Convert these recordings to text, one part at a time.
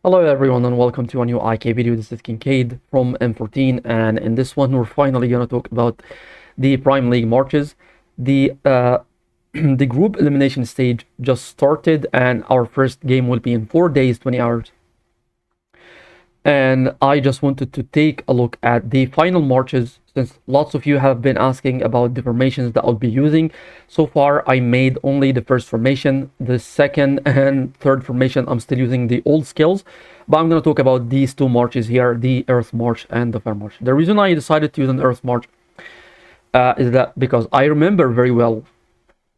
Hello everyone and welcome to a new IK video. This is Kincaid from M14, and in this one we're finally going to talk about the Prime League marches. The the group elimination stage just started and our first game will be in 4 days, 20 hours. And I just wanted to take a look at the final marches since lots of you have been asking about the formations that I'll be using. So far I made only the first formation. The second and third formation I'm still using the old skills, but I'm going to talk about these two marches here, the Earth March and the Fire March. The reason I decided to use an Earth March is that because I remember very well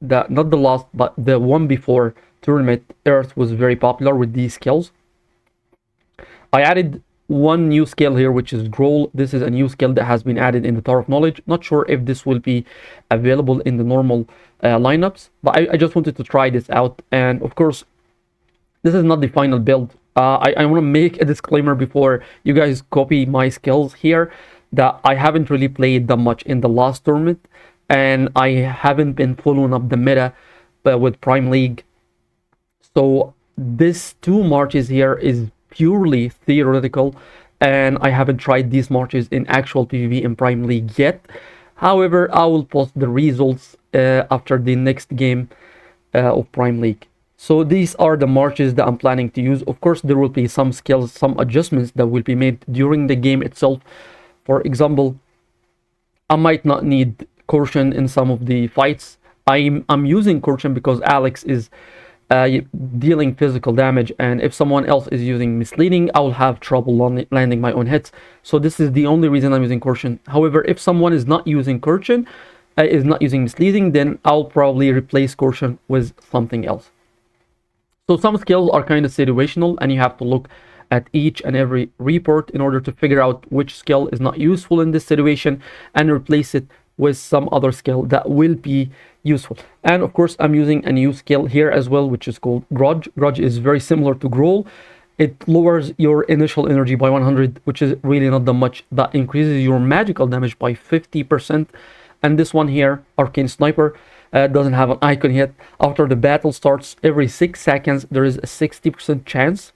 that not the last but the one before tournament, Earth was very popular with these skills. I added one new skill here, which is Growl. This is a new skill that has been added in the Tower of Knowledge. Not sure if this will be available in the normal lineups, but I just wanted to try this out. And of course, this is not the final build. I want to make a disclaimer before you guys copy my skills here that I haven't really played that much in the last tournament, and I haven't been following up the meta with Prime League. So this two marches here is purely theoretical, and I haven't tried these marches in actual PvP in Prime League yet. However, I will post the results after the next game of Prime League. So these are the marches that I'm planning to use. Of course, there will be some skills, some adjustments that will be made during the game itself. For example, I might not need caution in some of the fights. I'm using caution because Alex is dealing physical damage, and if someone else is using misleading, I will have trouble landing my own hits. So this is the only reason I'm using caution. However, if someone is not using caution, is not using misleading, then I'll probably replace caution with something else. So some skills are kind of situational, and you have to look at each and every report in order to figure out which skill is not useful in this situation and replace it with some other skill that will be useful. And of course, I'm using a new skill here as well, which is called Grudge. Grudge is very similar to Growl. It lowers your initial energy by 100, which is really not that much. That increases your magical damage by 50%. And this one here, Arcane Sniper, doesn't have an icon yet. After the battle starts, every 6 seconds, there is a 60% chance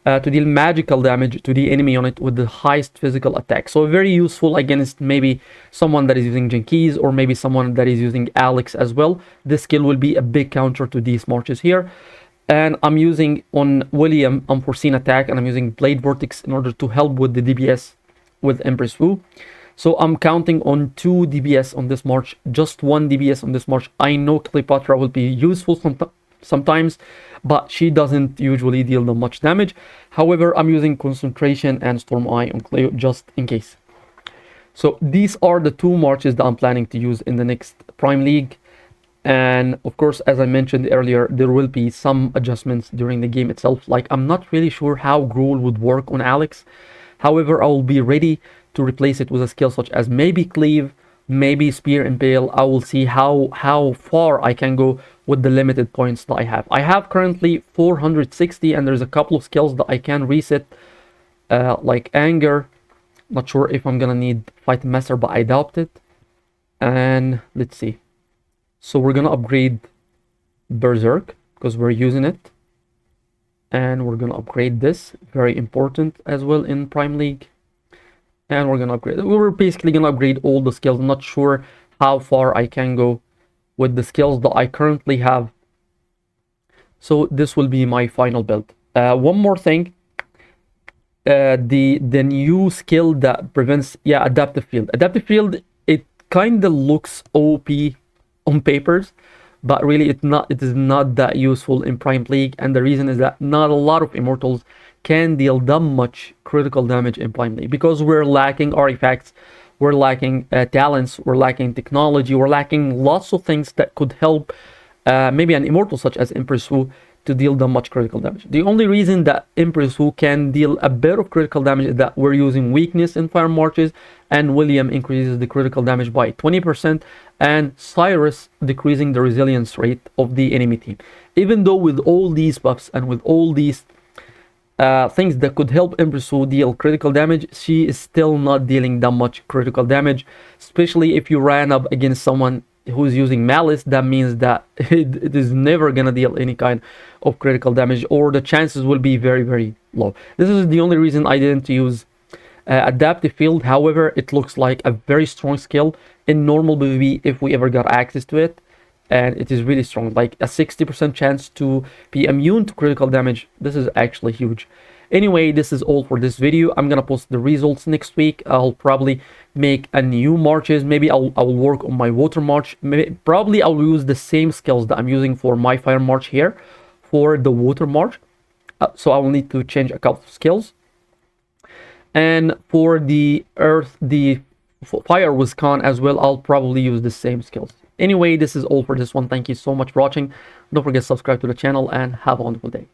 to deal magical damage to the enemy unit with the highest physical attack. So very useful against maybe someone that is using Jinkies or maybe someone that is using Alex as well. This skill will be a big counter to these marches here. And I'm using on William Unforeseen Attack, and I'm using Blade Vortex in order to help with the DPS with Empress Wu. So I'm counting on 2 DPS on this march, just 1 DPS on this march. I know Cleopatra will be useful sometimes, but she doesn't usually deal that much damage. However, I'm using Concentration and Storm Eye on Cleo just in case. So these are the 2 marches that I'm planning to use in the next Prime League. And of course, as I mentioned earlier, there will be some adjustments during the game itself. Like, I'm not really sure how Gruul would work on Alex. However, I will be ready to replace it with a skill such as maybe Cleave, maybe Spear Impale. I will see how far I can go with the limited points that I have. I have currently 460, and there's a couple of skills that I can reset, like Anger. Not sure if I'm gonna need Fight Master, but I doubt it. And let's see. So we're gonna upgrade Berserk because we're using it. And we're gonna upgrade this, very important as well in Prime League. And we're gonna upgrade. We're basically gonna upgrade all the skills. I'm not sure how far I can go with the skills that I currently have. So this will be my final build. One more thing. The new skill that prevents Adaptive Field. Adaptive Field, it kind of looks OP on papers, but really it is not that useful in Prime League, and the reason is that not a lot of Immortals can deal that much critical damage in Prime League because we're lacking artifacts, we're lacking talents, we're lacking technology, we're lacking lots of things that could help maybe an Immortal such as Empress Wu to deal that much critical damage. The only reason that Empress Wu can deal a bit of critical damage is that we're using weakness in Fire Marches, and William increases the critical damage by 20%, and Cyrus decreasing the resilience rate of the enemy team. Even though with all these buffs and with all these things that could help Empress Wu deal critical damage, she is still not dealing that much critical damage, especially if you ran up against someone who's using malice, that means that it is never gonna deal any kind of critical damage, or the chances will be very, very low. This is the only reason I didn't use adaptive field. However, it looks like a very strong skill in normal PvP if we ever got access to it, and it is really strong, like a 60% chance to be immune to critical damage. This is actually huge. Anyway, this is all for this video. I'm gonna post the results next week. I'll probably make a new marches. Maybe I'll work on my water march. Probably I'll use the same skills that I'm using for my fire march here for the water march. So I will need to change a couple of skills. And for the earth, the fire with Khan as well, I'll probably use the same skills. Anyway, this is all for this one. Thank you so much for watching. Don't forget to subscribe to the channel and have a wonderful day.